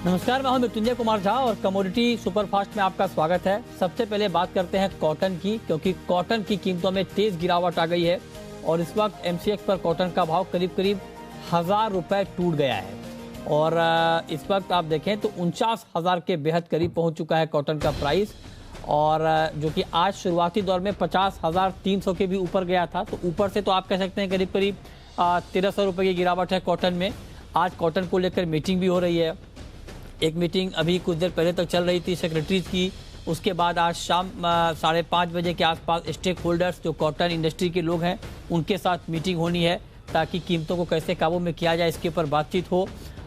नमस्कार, मैं हूं मृत्युंजय कुमार झा और कमोडिटी सुपरफास्ट में आपका स्वागत है। सबसे पहले बात करते हैं कॉटन की, क्योंकि कॉटन की कीमतों में तेज गिरावट आ गई है और इस वक्त एमसीएक्स पर कॉटन का भाव करीब करीब 1000 रुपए टूट गया है और इस वक्त आप देखें तो 49,000 के बेहद करीब पहुंच चुका है कॉटन का प्राइस, और जो कि आज शुरुआती दौर में 50,300 के भी ऊपर गया था। तो ऊपर से तो आप कह सकते हैं करीब करीब 1300 रुपये की गिरावट है कॉटन में। आज कॉटन को लेकर मीटिंग भी हो रही है। एक मीटिंग अभी कुछ देर पहले तक चल रही थी सेक्रेटरीज की, उसके बाद आज शाम 5:30 बजे के आसपास स्टेक होल्डर्स जो कॉटन इंडस्ट्री के लोग हैं उनके साथ मीटिंग होनी है ताकि कीमतों को कैसे काबू में किया जाए इसके ऊपर बातचीत हो।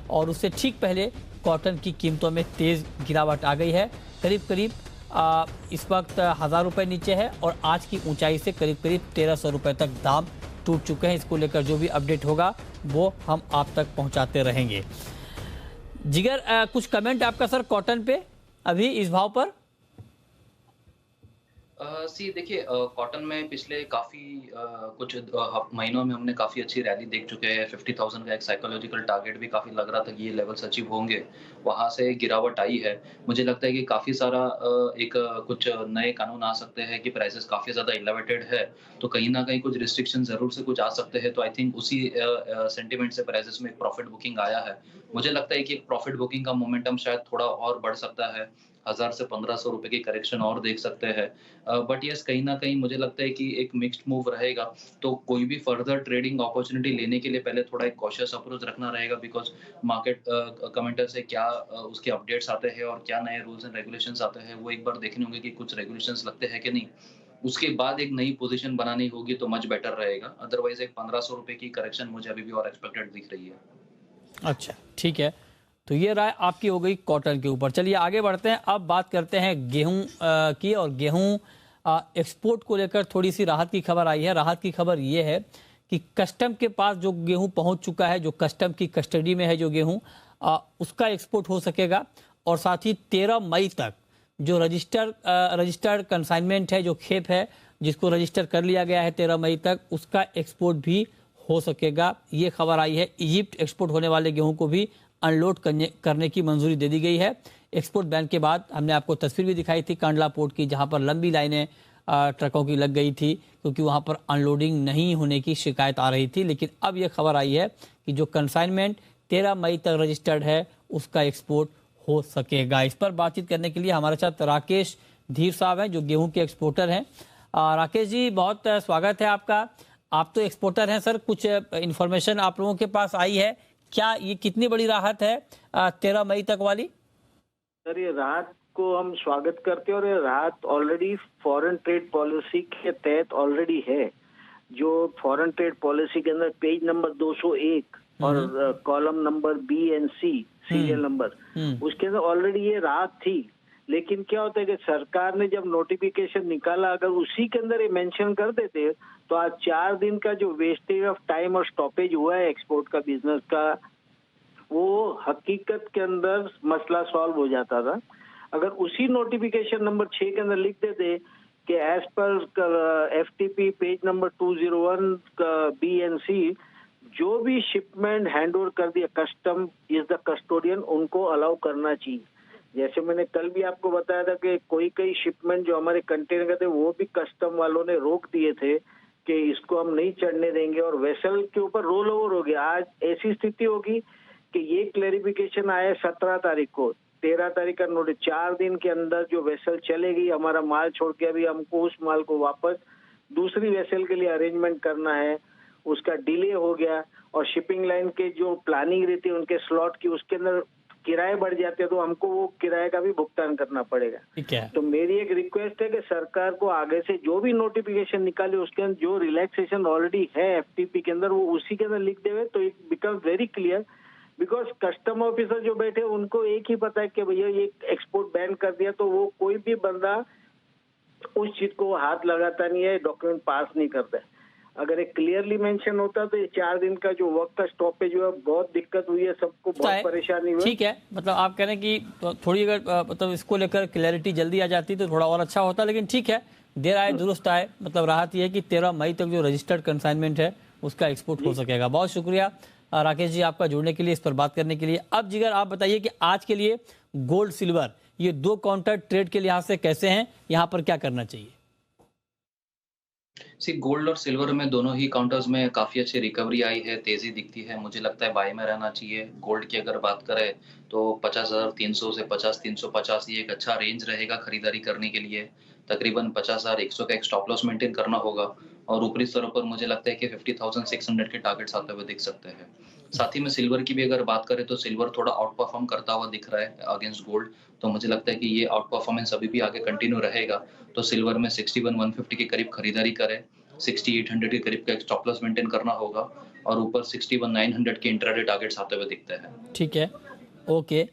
और उससे ठीक पहले कॉटन की कीमतों में तेज़ गिरावट आ गई है, करीब करीब इस वक्त 1000 रुपये नीचे है और आज की ऊंचाई से करीब करीब 1300 रुपये तक दाम टूट चुके हैं। इसको लेकर जो भी अपडेट होगा वो हम आप तक पहुंचाते रहेंगे। जिगर, कुछ कमेंट आपका सर कॉटन पे अभी इस भाव पर? देखिए, कॉटन में पिछले काफ़ी कुछ महीनों में हमने काफ़ी अच्छी रैली देख चुके हैं। 50,000 का एक साइकोलॉजिकल टारगेट भी काफ़ी लग रहा था कि ये लेवल्स अचीव होंगे, वहाँ से गिरावट आई है। मुझे लगता है कि काफ़ी सारा कुछ नए कानून आ सकते हैं कि प्राइसेस काफ़ी ज़्यादा एलिवेटेड है, तो कहीं न कहीं कुछ रिस्ट्रिक्शन ज़रूर से कुछ आ सकते हैं। तो आई थिंक उसी सेंटिमेंट से प्राइसेस में एक प्रॉफिट बुकिंग आया है। मुझे लगता है कि एक प्रॉफिट बुकिंग का मोमेंटम शायद थोड़ा और बढ़ सकता है, 1000 से 1500 रुपए की करेक्शन और देख सकते हैं। बट यस, कहीं न कहीं मुझे लगता है कि एक मिक्स्ड मूव रहेगा, तो कोई भी फर्दर ट्रेडिंग अपॉर्च्युनिटी लेने के लिए पहले थोड़ा एक कॉशियस अप्रोच रखना रहेगा, बिकॉज़ मार्केट कमेंटर से क्या उसके अपडेट्स आते हैं और क्या नए रूल्स एंड रेगुलेशंस आते हैं, वो एक बार देखने होंगे कि कुछ रेगुलेशंस लगते हैं कि नहीं। उसके बाद एक नई पोज़ीशन बनानी होगी तो मच बेटर रहेगा। अदरवाइज़ एक 1500 रुपए की करेक्शन मुझे अभी भी और एक्सपेक्टेड दिख रही है। अच्छा, ठीक है। तो ये राय आपकी हो गई कॉटन के ऊपर। चलिए आगे बढ़ते हैं, अब बात करते हैं गेहूं की। और गेहूं एक्सपोर्ट को लेकर थोड़ी सी राहत की खबर आई है। राहत की खबर ये है कि कस्टम के पास जो गेहूं पहुंच चुका है, जो कस्टम की कस्टडी में है जो गेहूं, उसका एक्सपोर्ट हो सकेगा। और साथ ही 13 मई तक जो रजिस्टर्ड कंसाइनमेंट है, जो खेप है जिसको रजिस्टर कर लिया गया है 13 मई तक, उसका एक्सपोर्ट भी हो सकेगा। ये खबर आई है। इजिप्ट एक्सपोर्ट होने वाले गेहूं को भी अनलोड करने की मंजूरी दे दी गई है। एक्सपोर्ट बैन के बाद हमने आपको तस्वीर भी दिखाई थी कांडला पोर्ट की, जहां पर लंबी लाइनें ट्रकों की लग गई थी क्योंकि वहां पर अनलोडिंग नहीं होने की शिकायत आ रही थी। लेकिन अब यह खबर आई है कि जो कंसाइनमेंट 13 मई तक रजिस्टर्ड है उसका एक्सपोर्ट हो सकेगा। इस पर बातचीत करने के लिए हमारे साथ राकेश धीर साहब हैं जो गेहूं के एक्सपोर्टर हैं। राकेश जी, बहुत स्वागत है आपका। आप तो एक्सपोर्टर हैं सर, कुछ इन्फॉर्मेशन आप लोगों के पास आई है क्या? ये कितनी बड़ी राहत है 13 मई तक वाली? सर, ये राहत को हम स्वागत करते हैं और ये राहत ऑलरेडी फॉरेन ट्रेड पॉलिसी के तहत ऑलरेडी है। जो फॉरेन ट्रेड पॉलिसी के अंदर पेज नंबर 201 और column number B and C serial number, उसके अंदर ऑलरेडी ये राहत थी। लेकिन क्या होता है कि सरकार ने जब नोटिफिकेशन निकाला, अगर उसी के अंदर ये मेंशन कर देते तो आज 4 दिन का जो वेस्टेज ऑफ टाइम और स्टॉपेज हुआ है एक्सपोर्ट का बिजनेस का, वो हकीकत के अंदर मसला सॉल्व हो जाता था। अगर उसी नोटिफिकेशन नंबर 6 के अंदर लिख देते कि एज पर FTP page number 201 B and C, जो भी शिपमेंट हैंड ओवर कर दिया, कस्टम इज द कस्टोडियन, उनको अलाउ करना चाहिए। जैसे मैंने कल भी आपको बताया था कि कई शिपमेंट जो हमारे कंटेनर का थे वो भी कस्टम वालों ने रोक दिए थे कि इसको हम नहीं चढ़ने देंगे और वेसल के ऊपर रोल ओवर हो गया। आज ऐसी स्थिति होगी कि ये क्लैरिफिकेशन आया 17 तारीख को, 13 तारीख का नोटिस, 4 दिन के अंदर जो वेसल चलेगी, हमारा माल छोड़ के अभी हमको उस माल को वापस दूसरी वेसल के लिए अरेंजमेंट करना है, उसका डिले हो गया। और शिपिंग लाइन के जो प्लानिंग रहती है उनके स्लॉट की, उसके अंदर किराए बढ़ जाते हैं तो हमको वो किराए का भी भुगतान करना पड़ेगा। ठीक है। तो मेरी एक रिक्वेस्ट है कि सरकार को आगे से जो भी नोटिफिकेशन निकाले उसके अंदर जो रिलैक्सेशन ऑलरेडी है एफटीपी के अंदर, वो उसी के अंदर लिख देवे तो it become very clear. Because custom officer जो बैठे उनको एक ही पता है कि भैया ये एक्सपोर्ट बैन कर दिया, तो वो कोई भी बंदा उस चीज को हाथ लगाता नहीं है, डॉक्यूमेंट पास नहीं करता है। अगर एक क्लियरली मेंशन होता तो ये 4 दिन का जो वक्त का स्टॉपेज हुआ, बहुत दिक्कत हुई है, सबको बहुत परेशानी हुई। ठीक है, मतलब आप कह रहे हैं कि थोड़ी अगर मतलब इसको लेकर क्लैरिटी जल्दी आ जाती तो थोड़ा और अच्छा होता, लेकिन ठीक है, देर आए दुरुस्त आए। मतलब राहत ये है कि 13 मई तक जो रजिस्टर्ड कंसाइनमेंट है उसका एक्सपोर्ट हो सकेगा। बहुत शुक्रिया राकेश जी, आपका जुड़ने के लिए, इस पर बात करने के लिए। अब जिगर आप बताइए कि आज के लिए गोल्ड सिल्वर ये दो काउंटर ट्रेड के लिहाज से कैसे हैं, यहाँ पर क्या करना चाहिए? गोल्ड और सिल्वर में दोनों ही काउंटर्स में काफी अच्छी रिकवरी आई है, तेजी दिखती है। मुझे लगता है बाय में रहना चाहिए। गोल्ड की अगर बात करें तो 50,300 से 50,350 ये एक अच्छा रेंज रहेगा खरीदारी करने के लिए। तकरीबन 50,100 का एक स्टॉप लॉस मेंटेन करना होगा और ऊपरी स्तरों पर मुझे लगता है कि 50,600 के टारगेट्स आते हुए दिख सकते हैं। साथ ही में सिल्वर की भी अगर बात करें तो सिल्वर थोड़ा आउट परफॉर्म करता हुआ दिख रहा है अगेंस्ट गोल्ड, तो मुझे लगता है कि ये आउट परफॉर्मेंस अभी भी आगे कंटिन्यू रहेगा। तो सिल्वर में 61,150 के करीब खरीदारी करें, 6800 के करीब का एक स्टॉप लॉस मेंटेन करना होगा और ऊपर 61,900 के इंट्राडे टारगेट्स आते हुए दिखते हैं। ठीक है, ओके।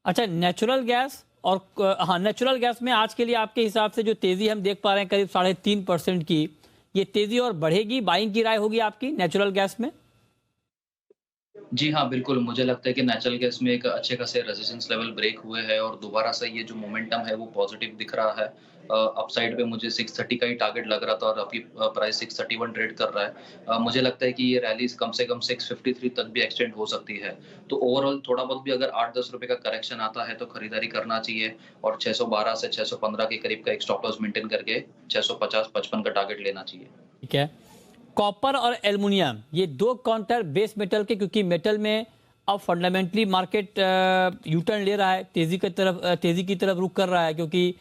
अच्छा, नेचुरल गैस और हाँ, नेचुरल गैस में आज के लिए आपके हिसाब से जो तेजी हम देख पा रहे हैं करीब 3.5% की, ये तेजी और बढ़ेगी? बाइंग की राय होगी आपकी नेचुरल गैस में? जी हाँ, बिल्कुल, मुझे लगता है कि नेचुरल गैस में एक अच्छे खासे रेजिस्टेंस लेवल ब्रेक हुए हैं और दोबारा से ये जो मोमेंटम है वो पॉजिटिव दिख रहा है। अपसाइड पे मुझे 630 का ही टारगेट लग रहा था और अभी प्राइस 631 ट्रेड कर रहा है। मुझे लगता है कि ये रैलीज कम से कम 653 तक भी एक्सटेंड हो सकती है। तो ओवरऑल थोड़ा बहुत भी अगर 8-10 रुपए का करेक्शन आता है तो खरीदारी करना चाहिए और 612 से 615 के करीब का एक स्टॉप लॉस मेंटेन करके 650-55 का टारगेट लेना चाहिए। ठीक है। कॉपर और एल्युमिनियम ये दो काउंटर बेस मेटल के, क्योंकि मेटल में अब फंडामेंटली मार्केट यूटर्न ले रहा है, तेजी की तरफ रुख कर रहा है, क्योंकि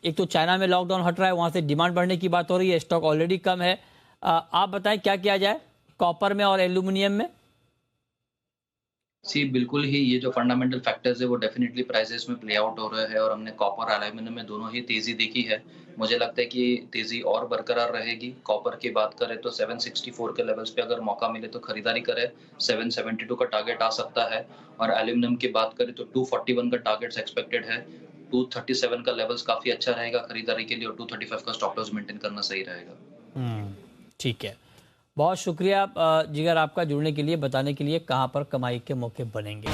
एक तो चाइना में लॉकडाउन हट रहा है, वहां से डिमांड बढ़ने की बात हो रही है, स्टॉक ऑलरेडी कम है। आप बताएं क्या किया जाए कॉपर में और एल्युमिनियम में? बिल्कुल ही ये जो फंडामेंटल फैक्टर्स है वो डेफिनेटली प्राइसेस में प्ले आउट हो रहे हैं और हमने कॉपर एल्यूमिनियम में दोनों ही तेजी देखी है। मुझे लगता है कि तेजी और बरकरार रहेगी। कॉपर की बात करें तो 764 के लेवल्स पे अगर मौका मिले तो खरीदारी करें, 772 का टारगेट आ सकता है। और एल्यूमिनियम की बात करें तो 241 का टारगेट एक्सपेक्टेड है। 237 का लेवल्स काफी अच्छा रहेगा खरीदारी के लिए और 235 का स्टॉप लॉस मेंटेन करना सही रहेगा। ठीक है, बहुत शुक्रिया जिगर आपका जुड़ने के लिए, बताने के लिए कहां पर कमाई के मौके बनेंगे।